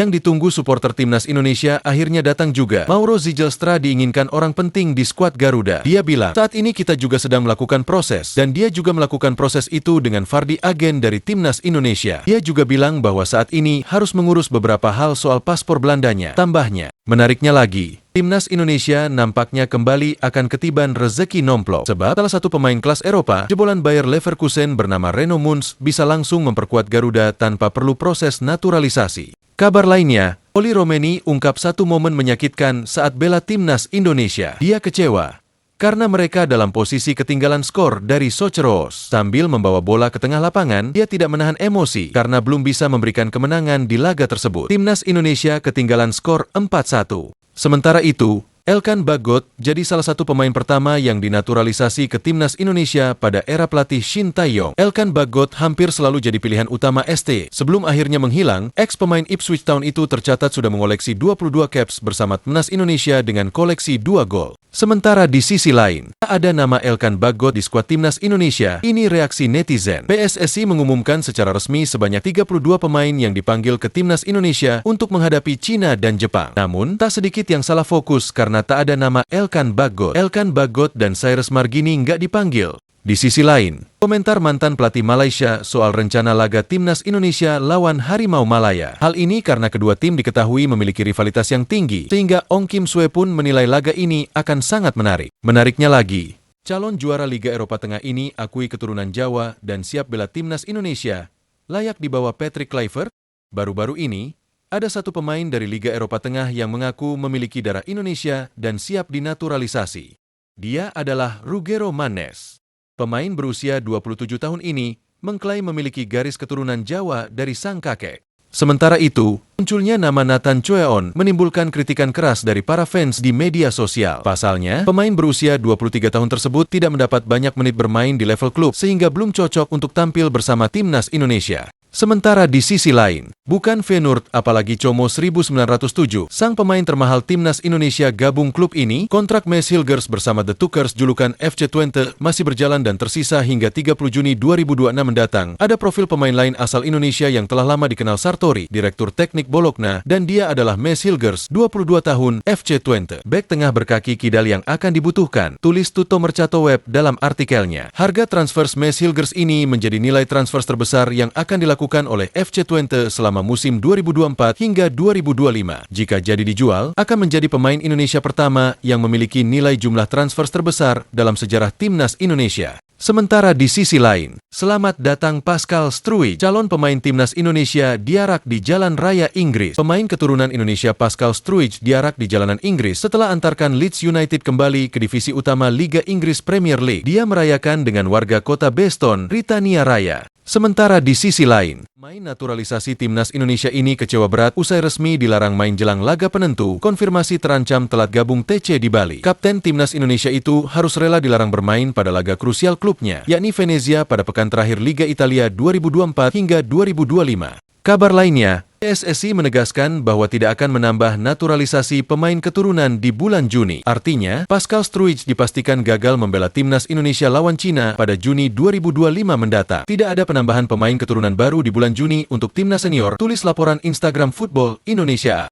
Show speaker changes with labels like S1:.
S1: Yang ditunggu supporter timnas Indonesia akhirnya datang juga. Mauro Zijlstra diinginkan orang penting di skuad Garuda. Dia bilang, saat ini kita juga sedang melakukan proses. Dan dia juga melakukan proses itu dengan Vardy, agen dari timnas Indonesia. Dia juga bilang bahwa saat ini harus mengurus beberapa hal soal paspor Belandanya. Tambahnya, menariknya lagi, timnas Indonesia nampaknya kembali akan ketiban rezeki nomplok. Sebab salah satu pemain kelas Eropa, jebolan Bayer Leverkusen bernama Reno Mons, bisa langsung memperkuat Garuda tanpa perlu proses naturalisasi. Kabar lainnya, Oli Romeni ungkap satu momen menyakitkan saat bela timnas Indonesia. Dia kecewa karena mereka dalam posisi ketinggalan skor dari Socheros. Sambil membawa bola ke tengah lapangan, dia tidak menahan emosi karena belum bisa memberikan kemenangan di laga tersebut. Timnas Indonesia ketinggalan skor 4-1. Sementara itu, Elkan Bagot jadi salah satu pemain pertama yang dinaturalisasi ke timnas Indonesia pada era pelatih Shin Tae-yong. Elkan Bagot hampir selalu jadi pilihan utama ST. Sebelum akhirnya menghilang, ex-pemain Ipswich Town itu tercatat sudah mengoleksi 22 caps bersama timnas Indonesia dengan koleksi 2 gol. Sementara di sisi lain, tak ada nama Elkan Bagot di skuad timnas Indonesia. Ini reaksi netizen. PSSI mengumumkan secara resmi sebanyak 32 pemain yang dipanggil ke timnas Indonesia untuk menghadapi Cina dan Jepang. Namun, tak sedikit yang salah fokus karena tak ada nama Elkan Bagot. Elkan Bagot dan Cyrus Margini nggak dipanggil. Di sisi lain, komentar mantan pelatih Malaysia soal rencana laga timnas Indonesia lawan Harimau Malaya. Hal ini karena kedua tim diketahui memiliki rivalitas yang tinggi, sehingga Ong Kim Sue pun menilai laga ini akan sangat menarik. Menariknya lagi, calon juara Liga Eropa Tengah ini akui keturunan Jawa dan siap bela timnas Indonesia. Layak dibawa Patrick Kluivert? Baru-baru ini, ada satu pemain dari Liga Eropa Tengah yang mengaku memiliki darah Indonesia dan siap dinaturalisasi. Dia adalah Ruggero Manes. Pemain berusia 27 tahun ini mengklaim memiliki garis keturunan Jawa dari sang kakek. Sementara itu, munculnya nama Nathan Choeon menimbulkan kritikan keras dari para fans di media sosial. Pasalnya, pemain berusia 23 tahun tersebut tidak mendapat banyak menit bermain di level klub sehingga belum cocok untuk tampil bersama timnas Indonesia. Sementara di sisi lain, bukan Feyenoord apalagi Como 1907, sang pemain termahal timnas Indonesia gabung klub ini, kontrak Maes Hilgers bersama The Tukers julukan FC Twente masih berjalan dan tersisa hingga 30 Juni 2026 mendatang. Ada profil pemain lain asal Indonesia yang telah lama dikenal Sartori, Direktur Teknik Bologna, dan dia adalah Maes Hilgers, 22 tahun, FC Twente. Bek tengah berkaki kidal yang akan dibutuhkan, tulis Tuto Mercato Web dalam artikelnya. Harga transfer Maes Hilgers ini menjadi nilai transfer terbesar yang akan dilakukan oleh FC Twente selama musim 2024 hingga 2025. Jika jadi dijual, akan menjadi pemain Indonesia pertama yang memiliki nilai jumlah transfer terbesar dalam sejarah timnas Indonesia. Sementara di sisi lain, selamat datang Pascal Struijk, calon pemain timnas Indonesia diarak di Jalan Raya Inggris. Pemain keturunan Indonesia Pascal Struijk diarak di jalanan Inggris setelah antarkan Leeds United kembali ke divisi utama Liga Inggris Premier League. Dia merayakan dengan warga kota Beeston, Britania Raya. Sementara di sisi lain, main naturalisasi timnas Indonesia ini kecewa berat usai resmi dilarang main jelang laga penentu. Konfirmasi terancam telat gabung TC di Bali. Kapten timnas Indonesia itu harus rela dilarang bermain pada laga krusial klubnya, yakni Venezia pada pekan terakhir Liga Italia 2024 hingga 2025. Kabar lainnya, PSSI menegaskan bahwa tidak akan menambah naturalisasi pemain keturunan di bulan Juni. Artinya, Pascal Struijk dipastikan gagal membela timnas Indonesia lawan Cina pada Juni 2025 mendatang. Tidak ada penambahan pemain keturunan baru di bulan Juni untuk timnas senior, tulis laporan Instagram Football Indonesia.